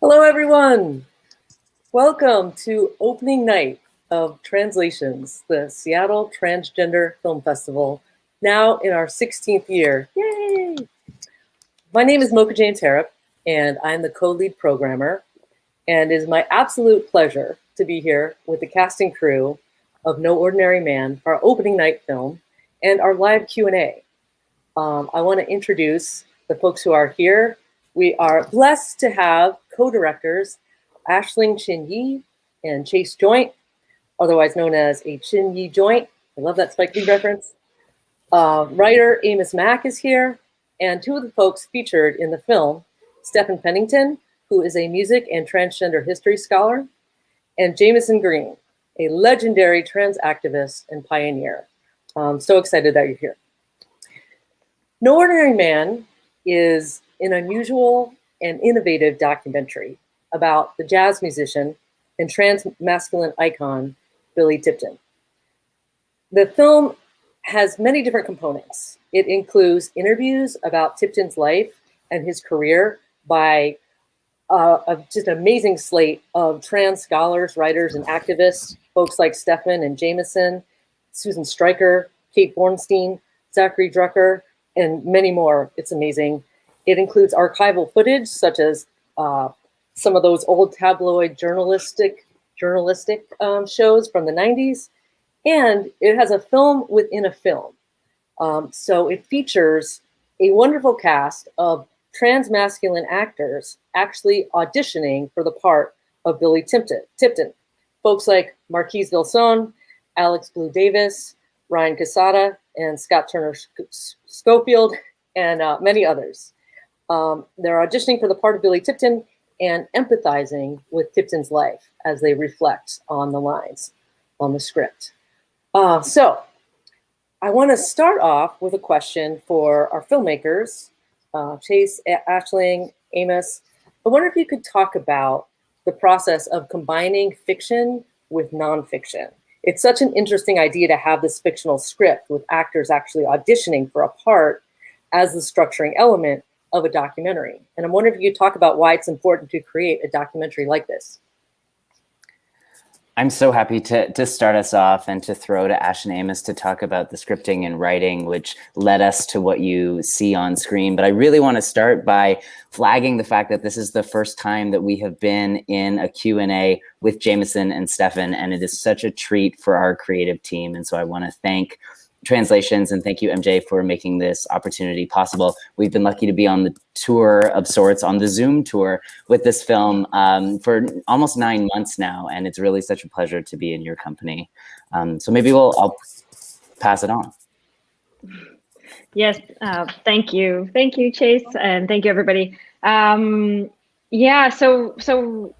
Hello, everyone. Welcome to opening night of Translations, the Seattle Transgender Film Festival, now in our 16th year. Yay! My name is Mocha James Harrop, and I'm the co-lead programmer, and it is my absolute pleasure to be here with the cast and crew of No Ordinary Man for our opening night film and our live Q&A. I want to introduce the folks who are here. We are blessed to have co-directors Aisling Chin-Yee and Chase Joynt, otherwise known as a Chin-Yee joint. I love that Spike Lee reference. Writer Amos Mac is here, and two of the folks featured in the film, Stephan Pennington, who is a music and transgender history scholar, and Jamison Green, a legendary trans activist and pioneer. I'm so excited that you're here. No Ordinary Man is an unusual and innovative documentary about the jazz musician and trans masculine icon, Billy Tipton. The film has many different components. It includes interviews about Tipton's life and his career by just an amazing slate of trans scholars, writers, and activists, folks like Stephan and Jamison, Susan Stryker, Kate Bornstein, Zachary Drucker, and many more. It's amazing. It includes archival footage, such as some of those old tabloid journalistic shows from the 90s. And it has a film within a film. So it features a wonderful cast of trans masculine actors actually auditioning for the part of Billy Tipton. Folks like Marquise Vilson, Alex Blue Davis, Ryan Casada, and Scott Turner Schofield, and many others. They're auditioning for the part of Billy Tipton and empathizing with Tipton's life as they reflect on the lines on the script. So I want to start off with a question for our filmmakers, Chase, Aisling, Amos. I wonder if you could talk about the process of combining fiction with nonfiction. It's such an interesting idea to have this fictional script with actors actually auditioning for a part as the structuring element of a documentary. And I'm wondering if you could talk about why it's important to create a documentary like this. I'm so happy to start us off and to throw to Ash and Amos to talk about the scripting and writing, which led us to what you see on screen. But I really want to start by flagging the fact that this is the first time that we have been in a Q&A with Jamison and Stephan, and it is such a treat for our creative team. And so I want to thank Translations and thank you, MJ, for making this opportunity possible. We've been lucky to be on the tour of sorts, on the Zoom tour with this film for almost 9 months now, and it's really such a pleasure to be in your company. So maybe I'll pass it on. Yes, thank you, Chase, and thank you, everybody. Yeah, so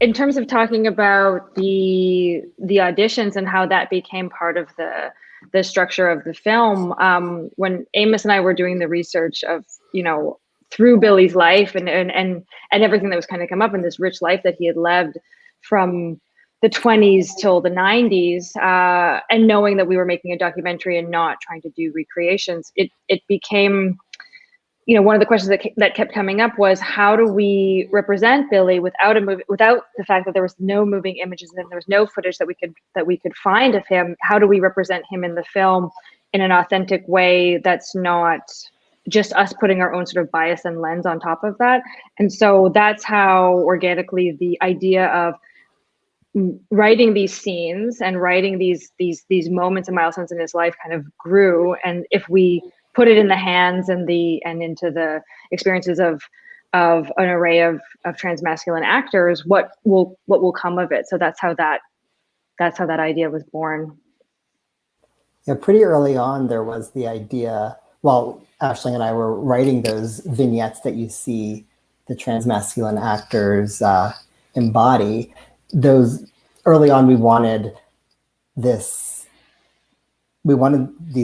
in terms of talking about the auditions and how that became part of the structure of the film, when Amos and I were doing the research of, through Billy's life and everything that was kind of come up in this rich life that he had lived from the 20s till the 90s, and knowing that we were making a documentary and not trying to do recreations, it became, one of the questions that kept coming up was, how do we represent Billy without the fact that there was no moving images and there was no footage that we could find of him? How do we represent him in the film in an authentic way that's not just us putting our own sort of bias and lens on top of that? And so that's how organically the idea of writing these scenes and writing these moments and milestones in his life kind of grew. And if we put it in the hands and into the experiences of an array of transmasculine actors, what will come of it? So that's how that idea was born. Yeah, pretty early on there was the idea. Well, Aisling and I were writing those vignettes that you see the transmasculine actors embody. Those early on, we wanted these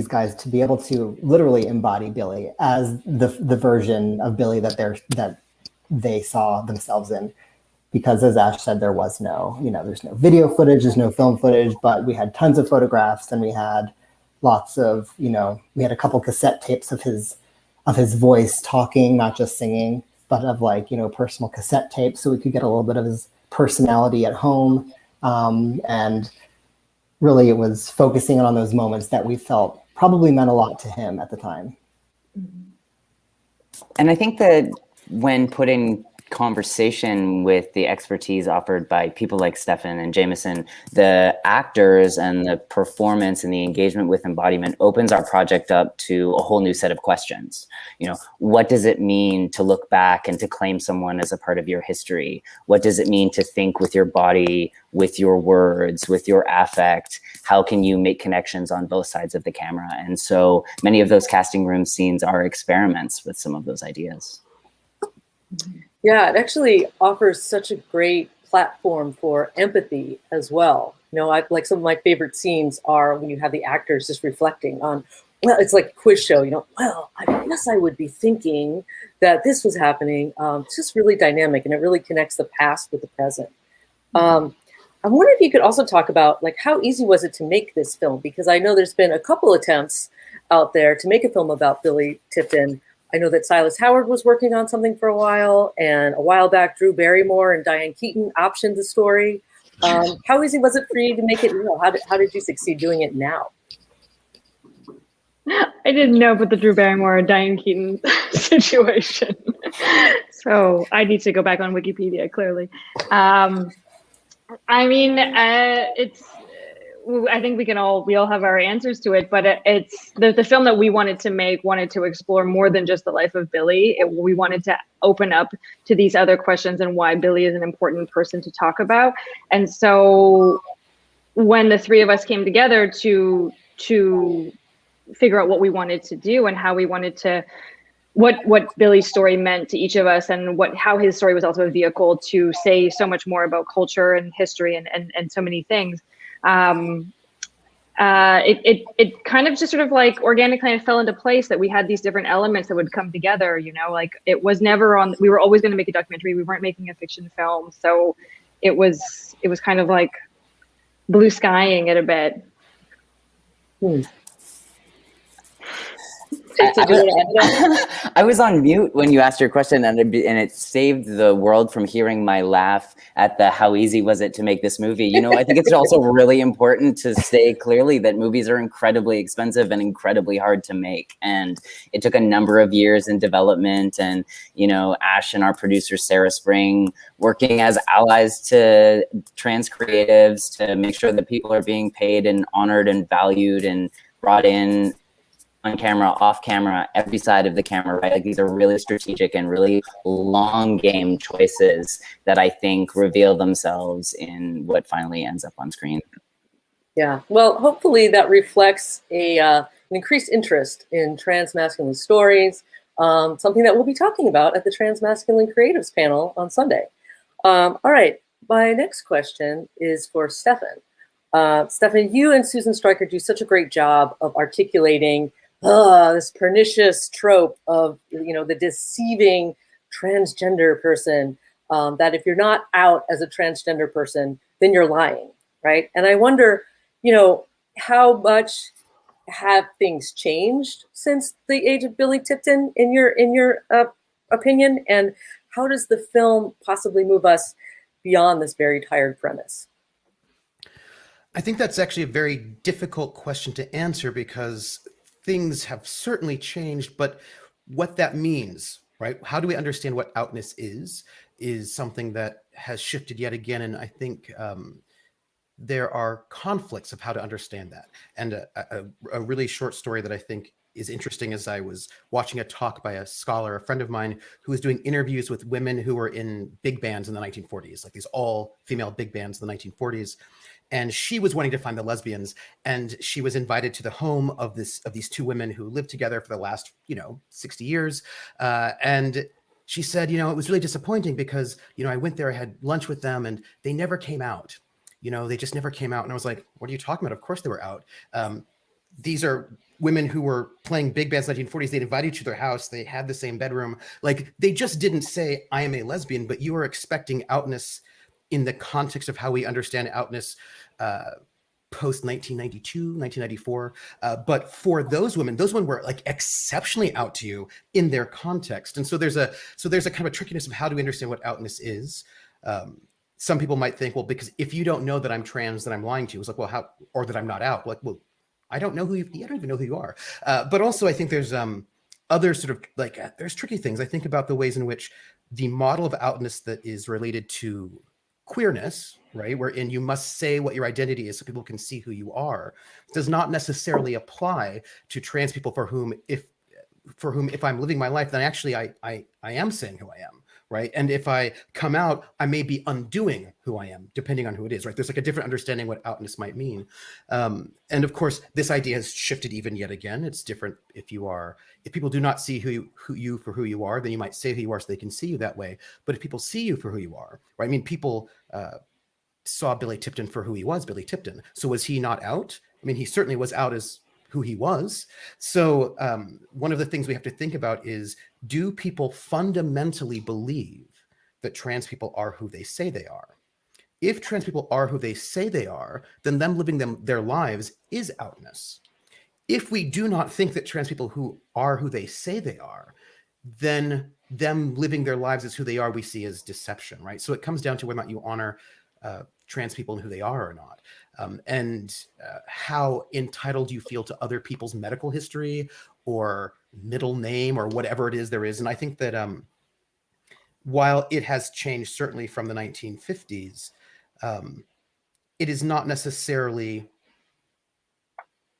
guys to be able to literally embody Billy as the version of Billy that they saw themselves in. Because as Ash said, there was there's no video footage, there's no film footage, but we had tons of photographs and we had lots of, we had a couple cassette tapes of his voice talking, not just singing, but of like, personal cassette tapes, so we could get a little bit of his personality at home. And really it was focusing on those moments that we felt probably meant a lot to him at the time. And I think that when put in conversation with the expertise offered by people like Stephan and Jamison, the actors and the performance and the engagement with embodiment opens our project up to a whole new set of questions. What does it mean to look back and to claim someone as a part of your history? What does it mean to think with your body, with your words, with your affect? How can you make connections on both sides of the camera? And so many of those casting room scenes are experiments with some of those ideas. Yeah, it actually offers such a great platform for empathy as well. Like some of my favorite scenes are when you have the actors just reflecting on, well, it's like a quiz show, well, I guess I would be thinking that this was happening. It's just really dynamic, and it really connects the past with the present. I wonder if you could also talk about like how easy was it to make this film? Because I know there's been a couple attempts out there to make a film about Billy Tipton. I know that Silas Howard was working on something for a while, and a while back, Drew Barrymore and Diane Keaton optioned the story. How easy was it for you to make it real? How did you succeed doing it now? I didn't know about the Drew Barrymore and Diane Keaton situation. So I need to go back on Wikipedia, clearly. I think we all have our answers to it, but it's the film that we wanted to make wanted to explore more than just the life of Billy. We wanted to open up to these other questions and why Billy is an important person to talk about. And so when the three of us came together to figure out what we wanted to do and how we wanted to, what Billy's story meant to each of us, and how his story was also a vehicle to say so much more about culture and history and so many things. It kind of just sort of like organically fell into place that we had these different elements that would come together, like it was never we were always going to make a documentary. We weren't making a fiction film. So it was kind of like blue skying it a bit. I was on mute when you asked your question, and it saved the world from hearing my laugh at the how easy was it to make this movie. I think it's also really important to say clearly that movies are incredibly expensive and incredibly hard to make. And it took a number of years in development, and, Ash and our producer, Sarah Spring, working as allies to trans creatives to make sure that people are being paid and honored and valued and brought in on camera, off camera, every side of the camera, right? Like these are really strategic and really long game choices that I think reveal themselves in what finally ends up on screen. Yeah, well, hopefully that reflects an increased interest in transmasculine stories, something that we'll be talking about at the Transmasculine Creatives panel on Sunday. All right, my next question is for Stephan. Stephan, you and Susan Stryker do such a great job of articulating this pernicious trope of, the deceiving transgender person, that if you're not out as a transgender person, then you're lying, right? And I wonder, how much have things changed since the age of Billy Tipton in your opinion? And how does the film possibly move us beyond this very tired premise? I think that's actually a very difficult question to answer, because things have certainly changed, but what that means, right? How do we understand what outness is something that has shifted yet again. And I think there are conflicts of how to understand that. And a really short story that I think is interesting is I was watching a talk by a scholar, a friend of mine, who was doing interviews with women who were in big bands in the 1940s, like these all female big bands in the 1940s. And she was wanting to find the lesbians, and she was invited to the home of these two women who lived together for the last 60 years. And she said, it was really disappointing because I went there, I had lunch with them, and they never came out. They just never came out. And I was like, what are you talking about? Of course they were out. These are women who were playing big bands in the 1940s. They'd invite you to their house. They had the same bedroom. Like, they just didn't say, I am a lesbian, but you are expecting outness in the context of how we understand outness post 1992, 1994. But for those women were like exceptionally out to you in their context. And so there's a kind of a trickiness of how do we understand what outness is. Some people might think, well, because if you don't know that I'm trans, then I'm lying to you. It's like, well, how, or that I'm not out. Like, well, I don't know who you, I don't even know who you are. But also I think there's other sort of like, there's tricky things. I think about the ways in which the model of outness that is related to queerness, right, wherein you must say what your identity is so people can see who you are, does not necessarily apply to trans people for whom if I'm living my life, then actually I am saying who I am, right? And if I come out, I may be undoing who I am, depending on who it is, right? There's like a different understanding what outness might mean. And of course, this idea has shifted even yet again. It's different if people do not see who you for who you are, then you might say who you are so they can see you that way. But if people see you for who you are, right? I mean, people saw Billy Tipton for who he was, Billy Tipton. So was he not out? I mean, he certainly was out as who he was. So one of the things we have to think about is, do people fundamentally believe that trans people are who they say they are? If trans people are who they say they are, then them living their lives is outness. If we do not think that trans people who are who they say they are, then them living their lives as who they are, we see as deception, right? So it comes down to whether or not you honor trans people and who they are or not. And how entitled you feel to other people's medical history or middle name or whatever it is there is. And I think that while it has changed certainly from the 1950s, it is not necessarily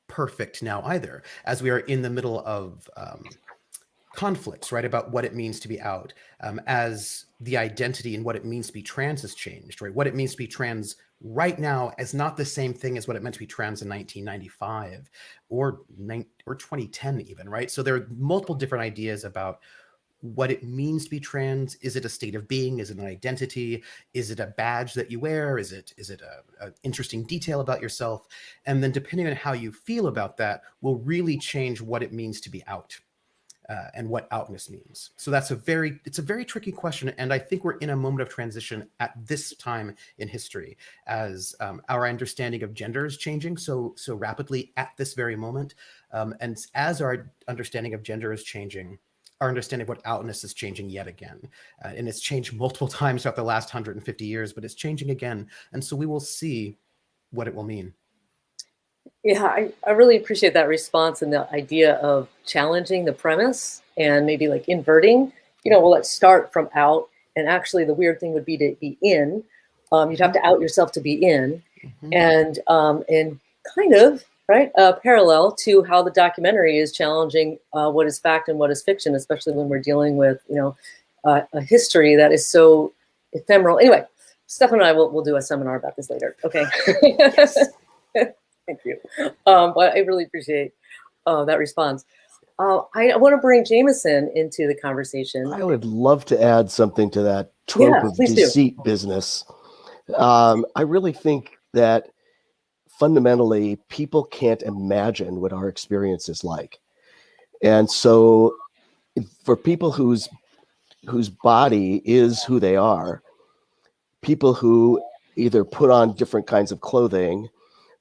perfect now either, as we are in the middle of conflicts, right, about what it means to be out, as the identity and what it means to be trans has changed, right? What it means to be trans right now is not the same thing as what it meant to be trans in 1995 or 2010 even, right? So there are multiple different ideas about what it means to be trans. Is it a state of being? Is it an identity? Is it a badge that you wear? Is it a interesting detail about yourself? And then depending on how you feel about that will really change what it means to be out. And what outness means. So it's a very tricky question. And I think we're in a moment of transition at this time in history as our understanding of gender is changing so rapidly at this very moment. And as our understanding of gender is changing, our understanding of what outness is changing yet again. And it's changed multiple times throughout the last 150 years, but it's changing again. And so we will see what it will mean. Yeah, I really appreciate that response and the idea of challenging the premise and maybe like inverting, well, let's start from out. And actually the weird thing would be to be in. You'd have to out yourself to be in. And kind of, right, parallel to how the documentary is challenging what is fact and what is fiction, especially when we're dealing with, a history that is so ephemeral. Anyway, Stephan and I will do a seminar about this later. Okay. Thank you. But I really appreciate that response. I want to bring Jamison into the conversation. I would love to add something to that trope of deceit business. I really think that fundamentally people can't imagine what our experience is like. And so for people whose body is who they are, people who either put on different kinds of clothing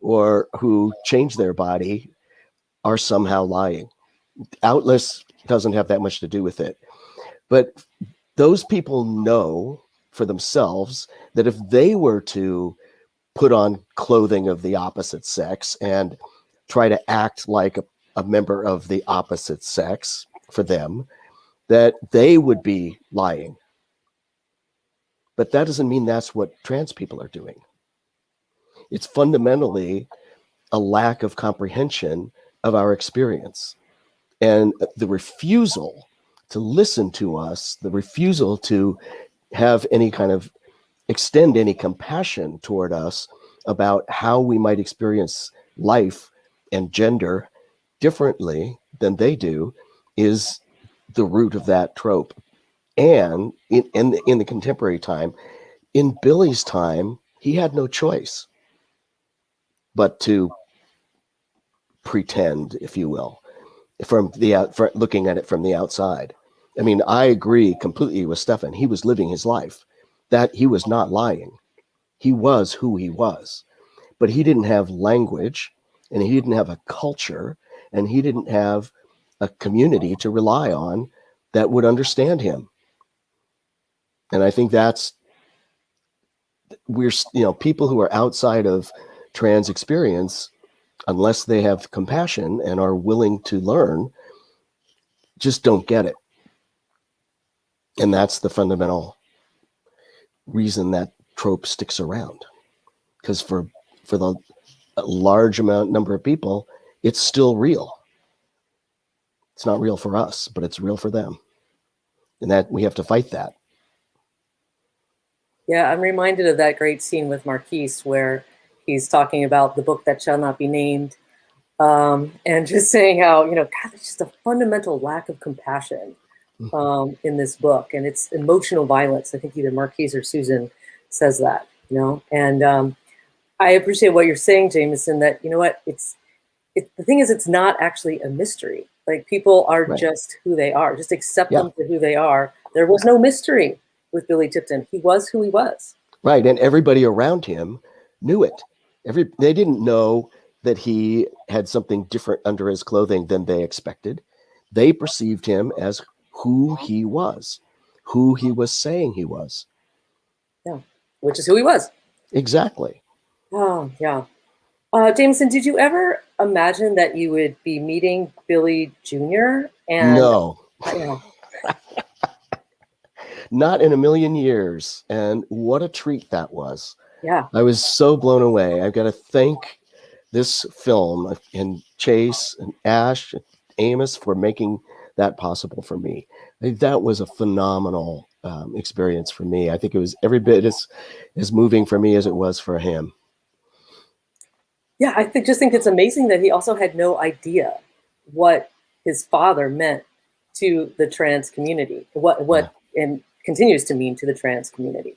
or who change their body are somehow lying. Outness doesn't have that much to do with it. But those people know for themselves that if they were to put on clothing of the opposite sex and try to act like a member of the opposite sex for them, that they would be lying. But that doesn't mean that's what trans people are doing. It's fundamentally a lack of comprehension of our experience. And the refusal to listen to us, the refusal to have any kind of extend any compassion toward us about how we might experience life and gender differently than they do is the root of that trope. And in the contemporary time, in Billy's time, he had no choice but to pretend, if you will, from looking at it from the outside. I mean, I agree completely with Stephan. He was living his life, that he was not lying. He was who he was. but he didn't have language, and he didn't have a culture, and he didn't have a community to rely on that would understand him. And I think people who are outside of trans experience, unless they have compassion and are willing to learn, just don't get it. And that's the fundamental reason that trope sticks around. Because for the large number of people, it's still real. It's not real for us, but it's real for them. And that we have to fight that. Yeah, I'm reminded of that great scene with Marquise where he's talking about the book that shall not be named, and just saying how, God, there's just a fundamental lack of compassion in this book, and it's emotional violence. I think either Marquise or Susan says that, and I appreciate what you're saying, Jamison, that, the thing is, it's not actually a mystery. Like, people are just who they are. Just accept them for who they are. There was no mystery with Billy Tipton. He was who he was. Right. And everybody around him knew it. They didn't know that he had something different under his clothing than they expected. They perceived him as who he was saying he was. Yeah. Which is who he was. Exactly. Oh, yeah. Jamison, did you ever imagine that you would be meeting Billy Jr.? And no. Yeah. Not in a million years. And what a treat that was. Yeah. I was so blown away. I've got to thank this film and Chase and Ash and Amos for making that possible for me. That was a phenomenal experience for me. I think it was every bit as moving for me as it was for him. Yeah, I just think it's amazing that he also had no idea what his father meant to the trans community, and continues to mean to the trans community.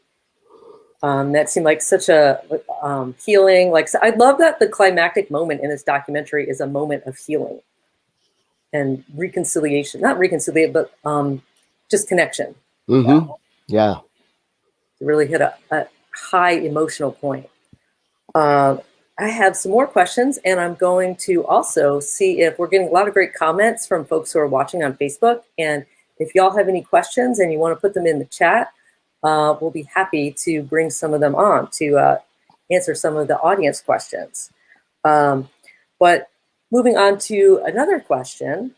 That seemed like such a healing. I love that the climactic moment in this documentary is a moment of healing and reconciliation. Not reconciliation, but just connection. Mm-hmm. Yeah. It really hit a high emotional point. I have some more questions, and I'm going to also see if we're getting a lot of great comments from folks who are watching on Facebook. And if y'all have any questions and you want to put them in the chat, we'll be happy to bring some of them on to answer some of the audience questions. But moving on to another question,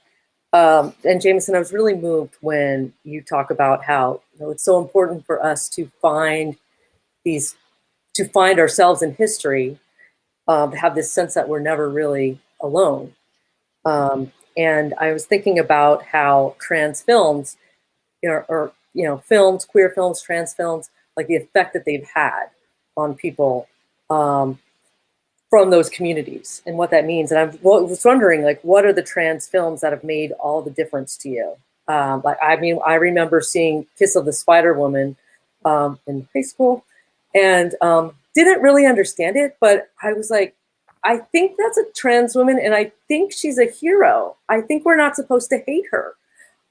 and Jamison, I was really moved when you talk about how it's so important for us to find ourselves in history. To have this sense that we're never really alone. And I was thinking about how trans films, films, queer films, trans films, like the effect that they've had on people from those communities and what that means. And I was wondering, what are the trans films that have made all the difference to you? I remember seeing Kiss of the Spider Woman in high school, and didn't really understand it, but I was like, I think that's a trans woman, and I think she's a hero. I think we're not supposed to hate her.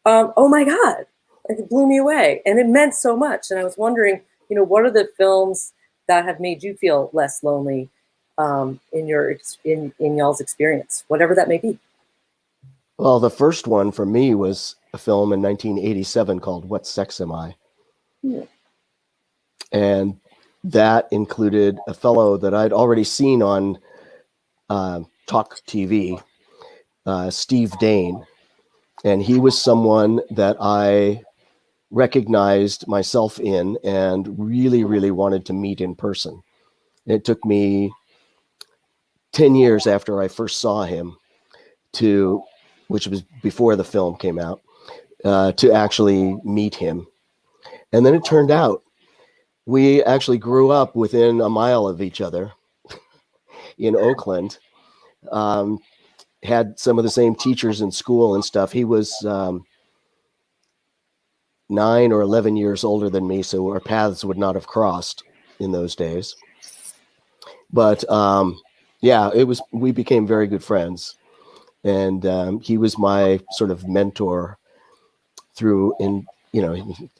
Oh my God, it blew me away, and it meant so much. And I was wondering, what are the films that have made you feel less lonely in y'all's experience, whatever that may be? Well, the first one for me was a film in 1987 called What Sex Am I? Yeah. And that included a fellow that I'd already seen on Talk TV, Steve Dane. And he was someone that I recognized myself in and really, really wanted to meet in person. It took me 10 years after I first saw him which was before the film came out, to actually meet him. And then it turned out we actually grew up within a mile of each other in Oakland, had some of the same teachers in school and stuff. He was 9 or 11 years older than me, so our paths would not have crossed in those days. But we became very good friends. And he was my sort of mentor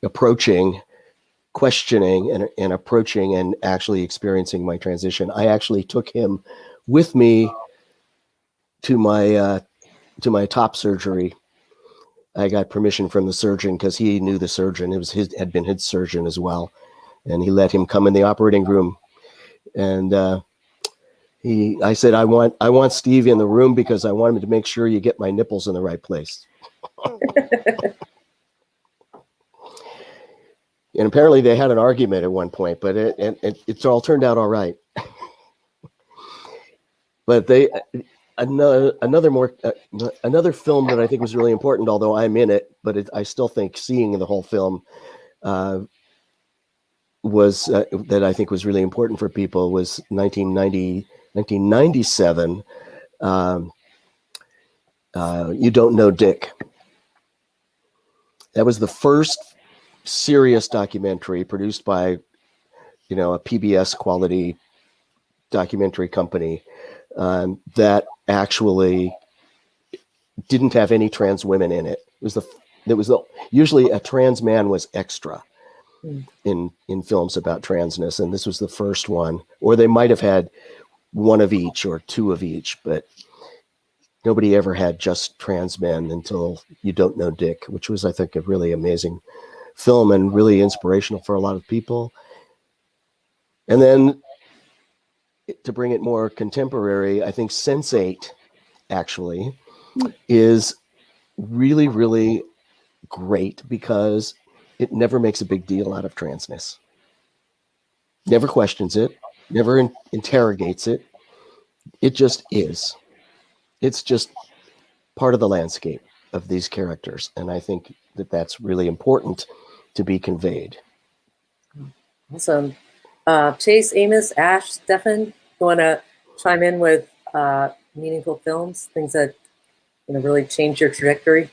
approaching questioning and approaching and actually experiencing my transition, I actually took him with me to my top surgery. I got permission from the surgeon because he knew the surgeon. It was had been his surgeon as well, and he let him come in the operating room. And I said, I want Steve in the room because I want him to make sure you get my nipples in the right place. And apparently they had an argument at one point, but it's all turned out all right. But another film that I think was really important, although I'm in it, but I still think seeing the whole film was that I think was really important for people was 1997. You Don't Know Dick. That was the first serious documentary produced by, a PBS quality documentary company that actually didn't have any trans women in it. Usually a trans man was extra in films about transness, and this was the first one. Or they might have had one of each or two of each, but nobody ever had just trans men until You Don't Know Dick, which was, I think, a really amazing film and really inspirational for a lot of people. And then to bring it more contemporary, I think Sense8 actually is really, really great because it never makes a big deal out of transness. Never questions it, never interrogates it. It just is. It's just part of the landscape of these characters. And I think that that's really important to be conveyed. Awesome. Chase, Amos, Ash, Stephan, you want to chime in with meaningful films, things that really change your trajectory?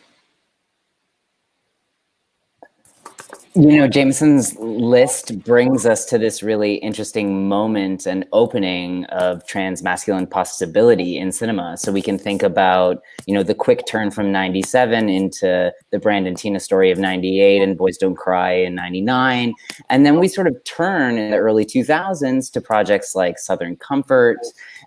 Jamison's list brings us to this really interesting moment and opening of transmasculine possibility in cinema. So we can think about, the quick turn from 97 into the Brandon Tina story of 98 and Boys Don't Cry in 99. And then we sort of turn in the early 2000s to projects like Southern Comfort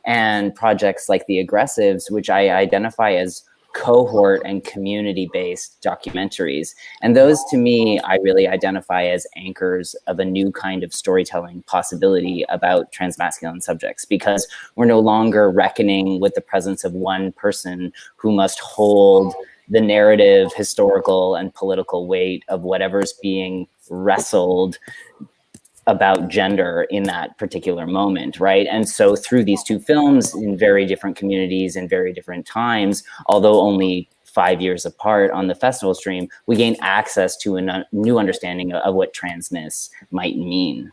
and projects like The Aggressives, which I identify as cohort and community-based documentaries. And those, to me, I really identify as anchors of a new kind of storytelling possibility about transmasculine subjects, because we're no longer reckoning with the presence of one person who must hold the narrative, historical, and political weight of whatever's being wrestled about gender in that particular moment, right? And so through these two films in very different communities and very different times, although only 5 years apart on the festival stream, we gain access to a new understanding of what transness might mean.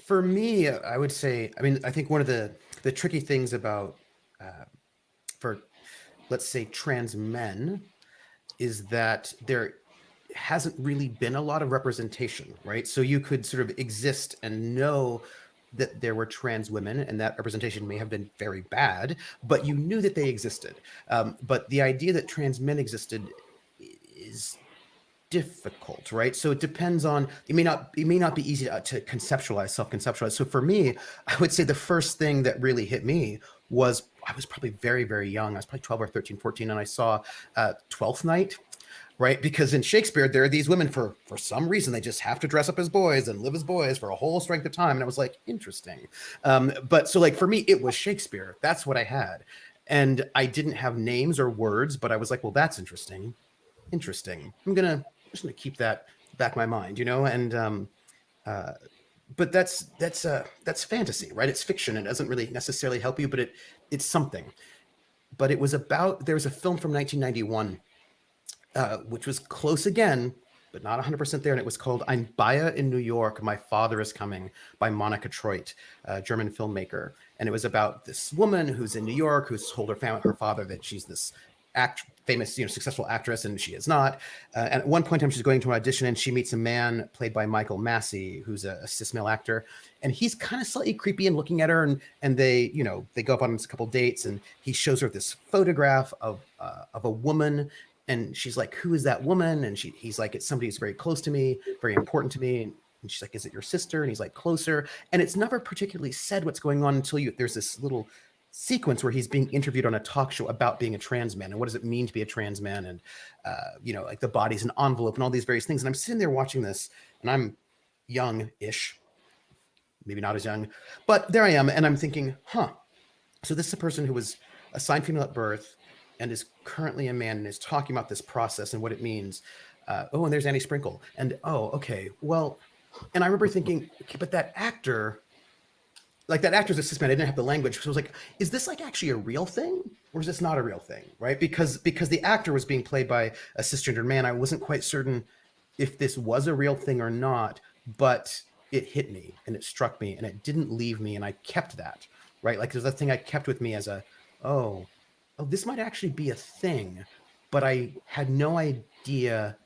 For me, I would say, I think one of the tricky things about, for let's say trans men, is that there hasn't really been a lot of representation, right? So you could sort of exist and know that there were trans women, and that representation may have been very bad, but you knew that they existed. But the idea that trans men existed is difficult, right? So it depends on, it may not be easy to conceptualize, self-conceptualize. So for me, I would say the first thing that really hit me was, I was probably very, very young. I was probably 12 or 13, 14, and I saw Twelfth Night, right? Because in Shakespeare, there are these women, for some reason, they just have to dress up as boys and live as boys for a whole strength of time. And I was like, interesting. But so for me, it was Shakespeare. That's what I had. And I didn't have names or words, but I was like, well, that's interesting. Interesting. I'm just gonna keep that back in my mind, and but that's fantasy, right? It's fiction. It doesn't really necessarily help you, but it's something. But there was a film from 1991, which was close again, but not 100% there. And it was called Ein Bayer in New York, My Father is Coming, by Monika Treut, a German filmmaker. And it was about this woman who's in New York, who's told her father that she's this famous, successful actress, and she is not. And at one point in time, she's going to an audition, and she meets a man played by Michael Massey, who's a cis male actor, and he's kind of slightly creepy and looking at her, and they go up on a couple dates, and he shows her this photograph of a woman, And she's like, who is that woman? And he's like, it's somebody who's very close to me, very important to me. And she's like, is it your sister? And he's like, closer. And it's never particularly said what's going on until there's this little sequence where he's being interviewed on a talk show about being a trans man and what does it mean to be a trans man, and like the body's an envelope and all these various things. And I'm sitting there watching this, and I'm young-ish, maybe not as young, but there I am, and I'm thinking, so this is a person who was assigned female at birth and is currently a man and is talking about this process and what it means. And there's Annie Sprinkle. And okay, well, and I remember thinking, okay, but that actor's a cis man. I didn't have the language. So I was like, is this like actually a real thing, or is this not a real thing, right? Because the actor was being played by a cisgendered man. I wasn't quite certain if this was a real thing or not, but it hit me and it struck me and it didn't leave me, and I kept that, right? Like there's that thing I kept with me as this might actually be a thing, but I had no idea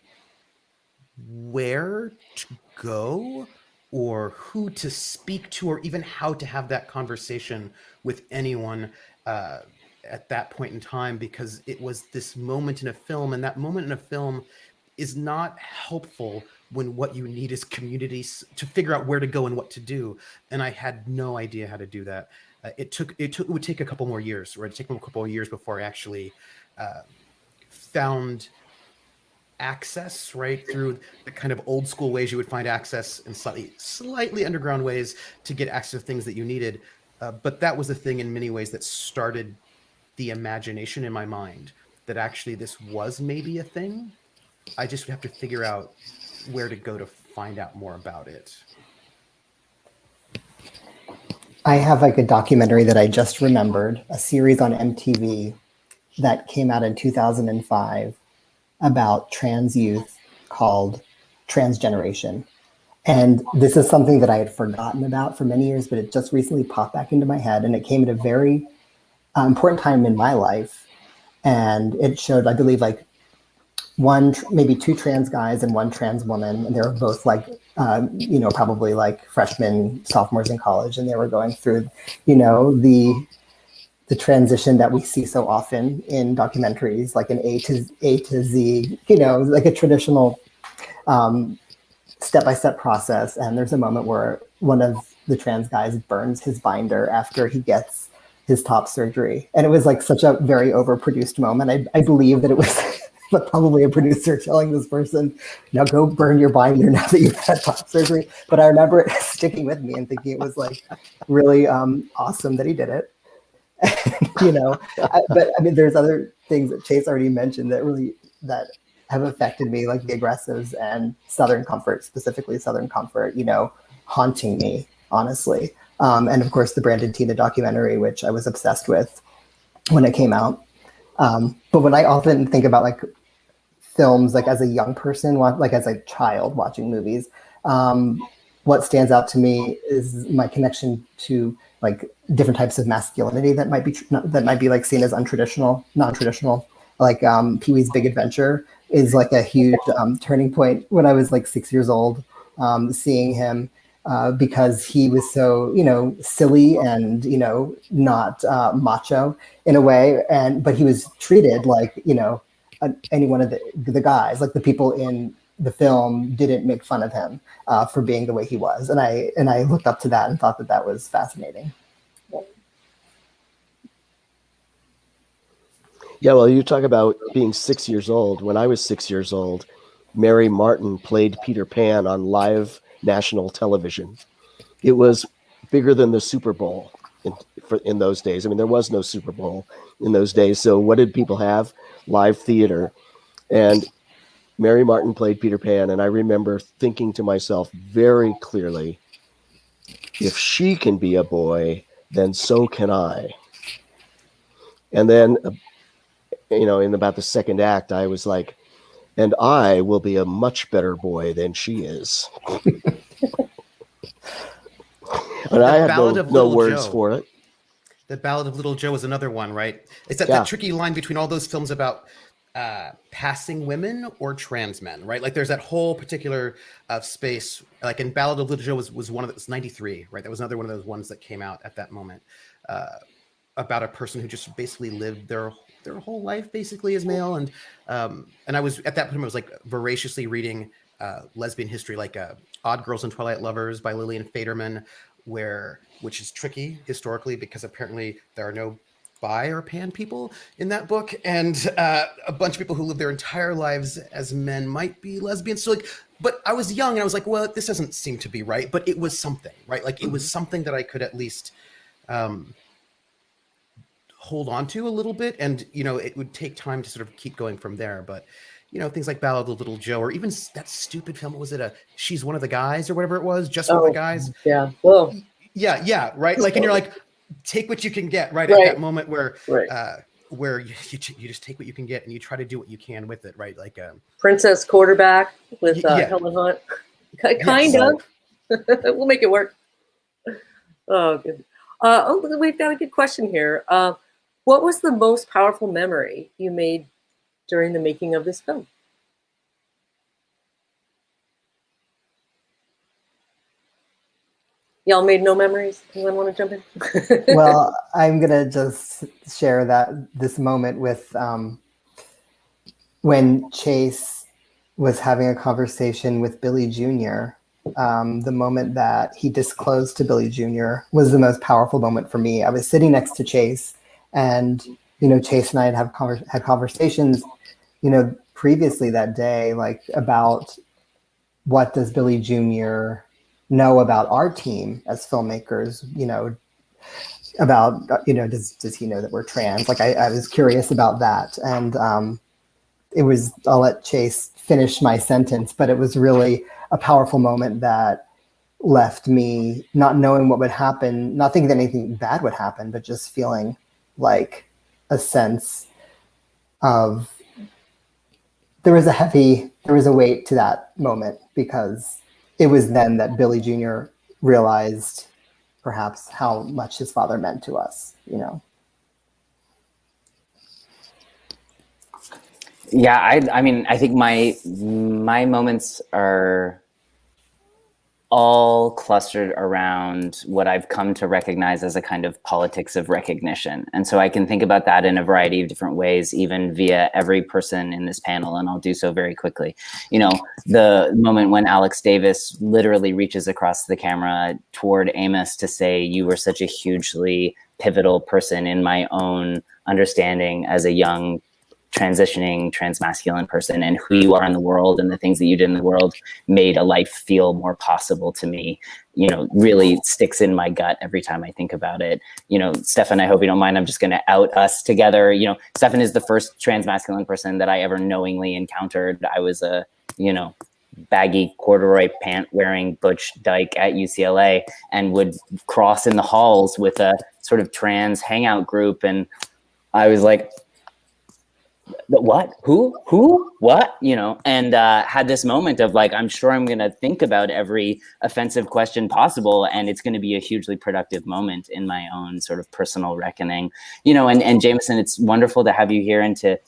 where to go or who to speak to, or even how to have that conversation with anyone at that point in time, because it was this moment in a film, and that moment in a film is not helpful when what you need is communities to figure out where to go and what to do. And I had no idea how to do that. It would take a couple more years, or it'd take me a couple of years before I actually found access, right, through the kind of old school ways you would find access, and slightly underground ways to get access to things that you needed. But that was the thing in many ways that started the imagination in my mind that actually this was maybe a thing. I just have to figure out where to go to find out more about it. I have like a documentary that I just remembered, a series on MTV that came out in 2005 about trans youth called Transgeneration. And this is something that I had forgotten about for many years, but it just recently popped back into my head, and it came at a very important time in my life. And it showed, I believe, like maybe two trans guys and one trans woman, and they were both like, probably like freshmen, sophomores in college, and they were going through, the transition that we see so often in documentaries, like an A to Z, like a traditional step-by-step process. And there's a moment where one of the trans guys burns his binder after he gets his top surgery, and it was like such a very overproduced moment. I believe that it was but probably a producer telling this person, now go burn your binder now that you've had top surgery. But I remember it sticking with me and thinking it was like really awesome that he did it. But I mean, there's other things that Chase already mentioned that have affected me, like the aggressives and Southern Comfort, specifically Southern Comfort, haunting me, honestly. And of course, the Brandon Tina documentary, which I was obsessed with when it came out. But when I often think about like films, like as a young person, like as a child watching movies, what stands out to me is my connection to like different types of masculinity that might be like seen as non-traditional. Like Pee-wee's Big Adventure is like a huge turning point when I was like 6 years old, seeing him because he was so, silly and, not macho in a way. But he was treated like, any one of the guys, like the people in the film didn't make fun of him for being the way he was. And I looked up to that and thought that was fascinating. Yeah, well, you talk about being 6 years old. When I was 6 years old, Mary Martin played Peter Pan on live national television. It was bigger than the Super Bowl in those days. I mean, there was no Super Bowl in those days. So what did people have? Live theater. And Mary Martin played Peter Pan. And I remember thinking to myself very clearly, if she can be a boy, then so can I. And then, in about the second act, I was like, and I will be a much better boy than she is. And I have no words for it. The Ballad of Little Joe is another one, right? It's that tricky line between all those films about passing women or trans men, right? Like there's that whole particular space, like in Ballad of Little Joe was one of those, 93, right? That was another one of those ones that came out at that moment about a person who just basically lived their their whole life basically as male. And I was at that point, I was like voraciously reading lesbian history, like Odd Girls and Twilight Lovers by Lillian Faderman, which is tricky historically because apparently there are no bi or pan people in that book, and a bunch of people who live their entire lives as men might be lesbians. So like, but I was young and I was like, well, this doesn't seem to be right, but it was something, right? Like it was something that I could at least hold on to a little bit, and it would take time to sort of keep going from there. But things like Ballad of Little Joe, or even that stupid film, what was it, She's One of the Guys, or whatever it was, Just One of the Guys. Yeah. Whoa. Yeah, right. Like, and you're like, take what you can get, right? At that moment where you just take what you can get and you try to do what you can with it, right? Like Princess Quarterback with Helen Hunt. Kind of. We'll make it work. Oh, good. We've got a good question here. What was the most powerful memory you made during the making of this film? Y'all made no memories? Anyone want to jump in? Well, I'm going to just share this moment with when Chase was having a conversation with Billy Jr. The moment that he disclosed to Billy Jr. was the most powerful moment for me. I was sitting next to Chase, and Chase and I had conversations, previously that day, like about what does Billy Jr. know about our team as filmmakers, about, does he know that we're trans? Like I was curious about that. And I'll let Chase finish my sentence, but it was really a powerful moment that left me not knowing what would happen, not thinking that anything bad would happen, but just feeling like a sense of, there was a weight to that moment, because it was then that Billy Jr. realized perhaps how much his father meant to us, Yeah, I mean, I think my moments are all clustered around what I've come to recognize as a kind of politics of recognition. And so I can think about that in a variety of different ways, even via every person in this panel, and I'll do so very quickly. The moment when Alex Davis literally reaches across the camera toward Amos to say, you were such a hugely pivotal person in my own understanding as a young transitioning transmasculine person, and who you are in the world and the things that you did in the world made a life feel more possible to me, really sticks in my gut every time I think about it. Stephan, I hope you don't mind, I'm just going to out us together. Stephan is the first transmasculine person that I ever knowingly encountered. I was a, baggy corduroy pant wearing butch dyke at UCLA, and would cross in the halls with a sort of trans hangout group. And I was like, what, who, what, and had this moment of like, I'm sure I'm going to think about every offensive question possible, and it's going to be a hugely productive moment in my own sort of personal reckoning, and Jamison, it's wonderful to have you here and to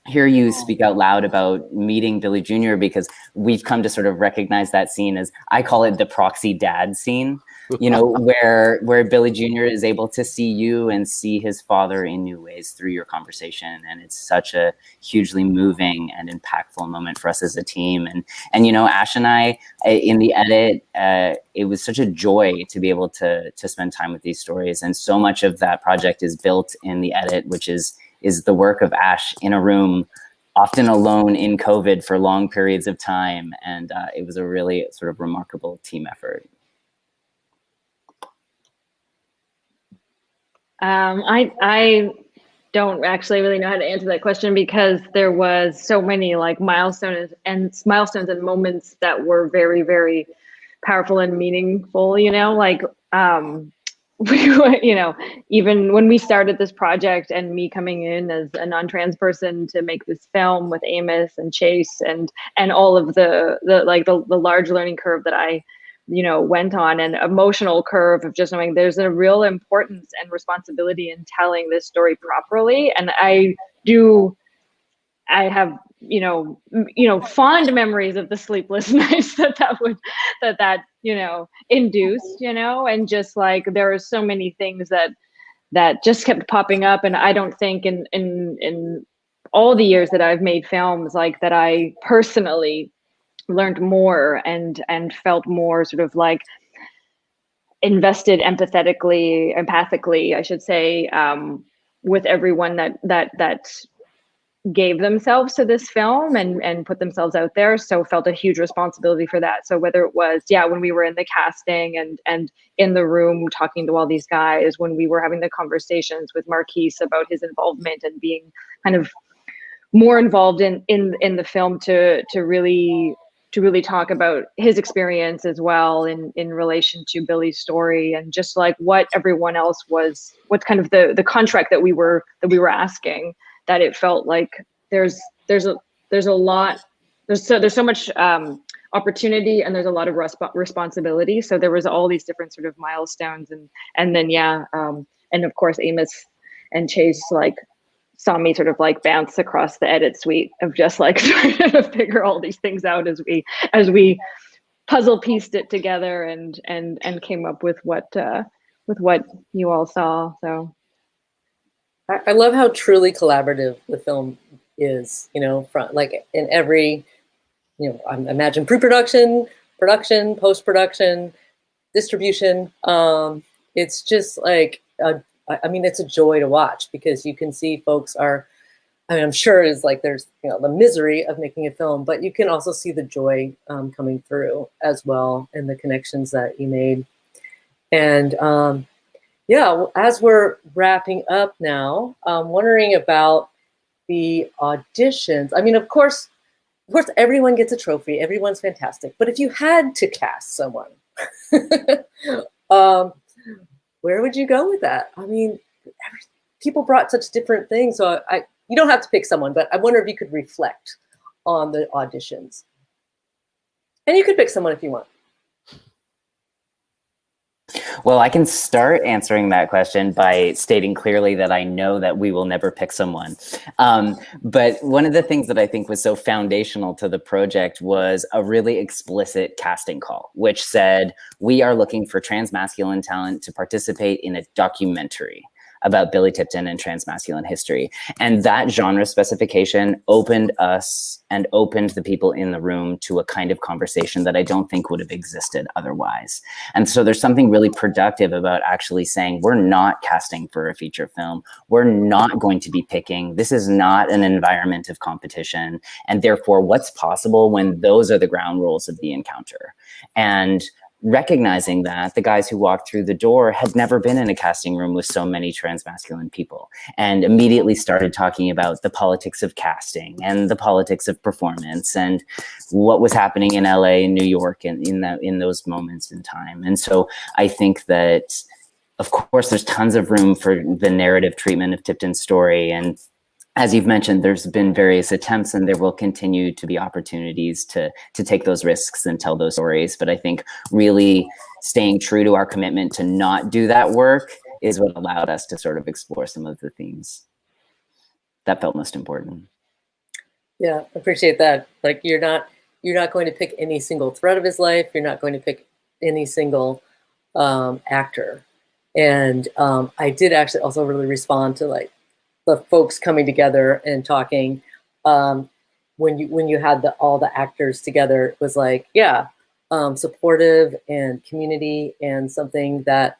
hear you speak out loud about meeting Billy Jr., because we've come to sort of recognize that scene as, I call it the proxy dad scene, where Billy Jr. is able to see you and see his father in new ways through your conversation. And it's such a hugely moving and impactful moment for us as a team. And Ash and I, in the edit, it was such a joy to be able to spend time with these stories. And so much of that project is built in the edit, which is the work of Ash in a room, often alone in COVID for long periods of time. And it was a really sort of remarkable team effort. I don't actually really know how to answer that question, because there was so many like milestones and moments that were very, very powerful and meaningful, even when we started this project, and me coming in as a non-trans person to make this film with Amos and Chase and all of the large learning curve that I went on, an emotional curve of just knowing there's a real importance and responsibility in telling this story properly. And I have fond memories of the sleepless nights that induced, and just like there are so many things that that just kept popping up. And I don't think in all the years that I've made films, like, that I personally learned more and felt more sort of like invested empathically, I should say, with everyone that gave themselves to this film and put themselves out there. So felt a huge responsibility for that. So whether it was, when we were in the casting and in the room talking to all these guys, when we were having the conversations with Marquise about his involvement and being kind of more involved in the film to really talk about his experience as well in relation to Billy's story, and just like what everyone else was, what kind of the contract that we were asking, that it felt like there's so much opportunity, and there's a lot of responsibility. So there was all these different sort of milestones, and then and of course Amos and Chase like saw me sort of like bounce across the edit suite of just like trying to figure all these things out as we puzzle pieced it together and came up with what you all saw. So I love how truly collaborative the film is, from like in every, I imagine pre-production, production, post-production, distribution. It's just like, it's a joy to watch, because you can see folks are, I'm sure it's like there's, the misery of making a film, but you can also see the joy coming through as well, and the connections that you made. And as we're wrapping up now, I'm wondering about the auditions. Of course, everyone gets a trophy. Everyone's fantastic. But if you had to cast someone, where would you go with that? People brought such different things. So you don't have to pick someone, but I wonder if you could reflect on the auditions. And you could pick someone if you want. Well, I can start answering that question by stating clearly that I know that we will never pick someone. But one of the things that I think was so foundational to the project was a really explicit casting call, which said, we are looking for transmasculine talent to participate in a documentary about Billy Tipton and transmasculine history. And that genre specification opened us and opened the people in the room to a kind of conversation that I don't think would have existed otherwise. And so there's something really productive about actually saying, we're not casting for a feature film. We're not going to be picking. This is not an environment of competition. And therefore, what's possible when those are the ground rules of the encounter? And recognizing that the guys who walked through the door had never been in a casting room with so many transmasculine people, and immediately started talking about the politics of casting and the politics of performance and what was happening in LA and New York and in those moments in time. And so I think that, of course, there's tons of room for the narrative treatment of Tipton's story. And as you've mentioned, there's been various attempts, and there will continue to be opportunities to take those risks and tell those stories. But I think really staying true to our commitment to not do that work is what allowed us to sort of explore some of the themes that felt most important. Yeah, I appreciate that. Like, you're not going to pick any single thread of his life. You're not going to pick any single actor. And I did actually also really respond to like the folks coming together and talking, when you had all the actors together, it was like, supportive and community, and something that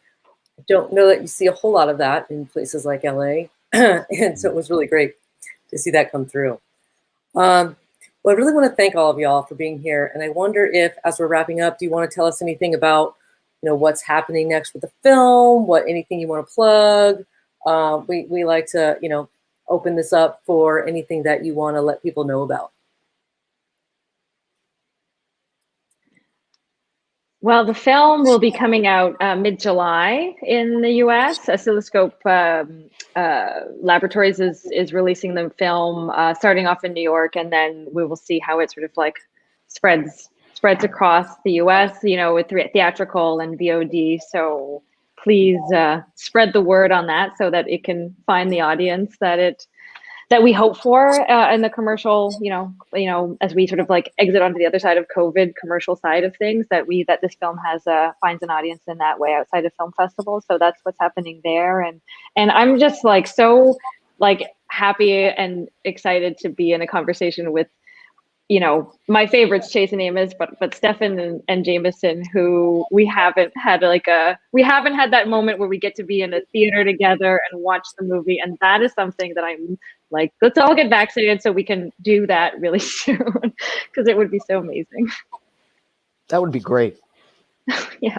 I don't know that you see a whole lot of that in places like LA. And so it was really great to see that come through. Well, I really want to thank all of y'all for being here. And I wonder if, as we're wrapping up, do you want to tell us anything about, what's happening next with the film, anything you want to plug? We like to, open this up for anything that you want to let people know about. Well, the film will be coming out mid-July in the US. Oscilloscope Laboratories is releasing the film, starting off in New York, and then we will see how it sort of like spreads across the US, with theatrical and VOD. So please spread the word on that so that it can find the audience that that we hope for in the commercial, as we sort of like exit onto the other side of COVID commercial side of things, that this film has finds an audience in that way outside of film festivals. So that's what's happening there, and I'm just like so like happy and excited to be in a conversation with, my favorites, Chase and Amos, but Stephan and Jamison, who we haven't had that moment where we get to be in a theater together and watch the movie. And that is something that I'm like, let's all get vaccinated so we can do that really soon, because it would be so amazing. That would be great. Yeah.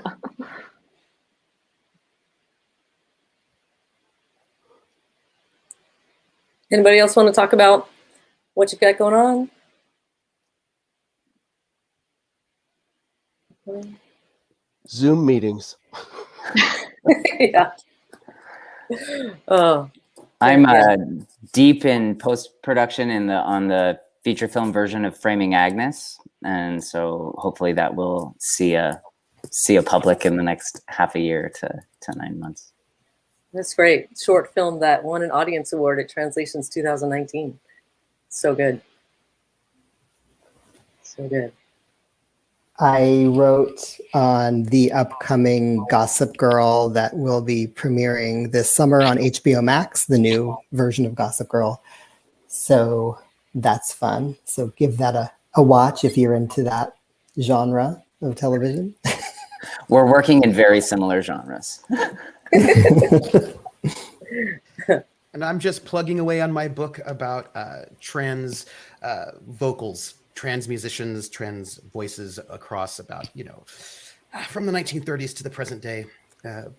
Anybody else want to talk about what you got going on? Zoom meetings. Yeah. Oh, I'm deep in post-production on the feature film version of Framing Agnes, and so hopefully that will see a public in the next half a year to 9 months. that's great. Short film that won an audience award at Translations 2019. So good. So good. I wrote on the upcoming Gossip Girl that will be premiering this summer on HBO Max, the new version of Gossip Girl. So that's fun. So give that a watch if you're into that genre of television. We're working in very similar genres. And I'm just plugging away on my book about trans vocals, trans musicians, trans voices across about, from the 1930s to the present day.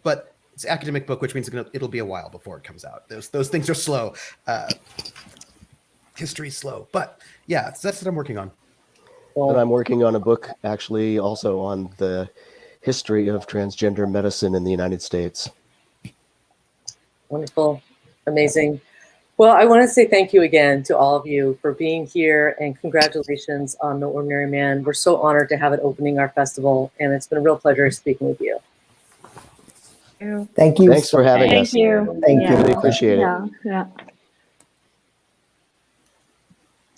But it's an academic book, which means it'll be a while before it comes out. Those things are slow. History's slow. But yeah, that's what I'm working on. And I'm working on a book actually also on the history of transgender medicine in the United States. Wonderful. Amazing. Well, I want to say thank you again to all of you for being here, and congratulations on No Ordinary Man. We're so honored to have it opening our festival, and it's been a real pleasure speaking with you. Thank you. Thanks for having us. Thank you. Thank you. Really appreciate it. Yeah.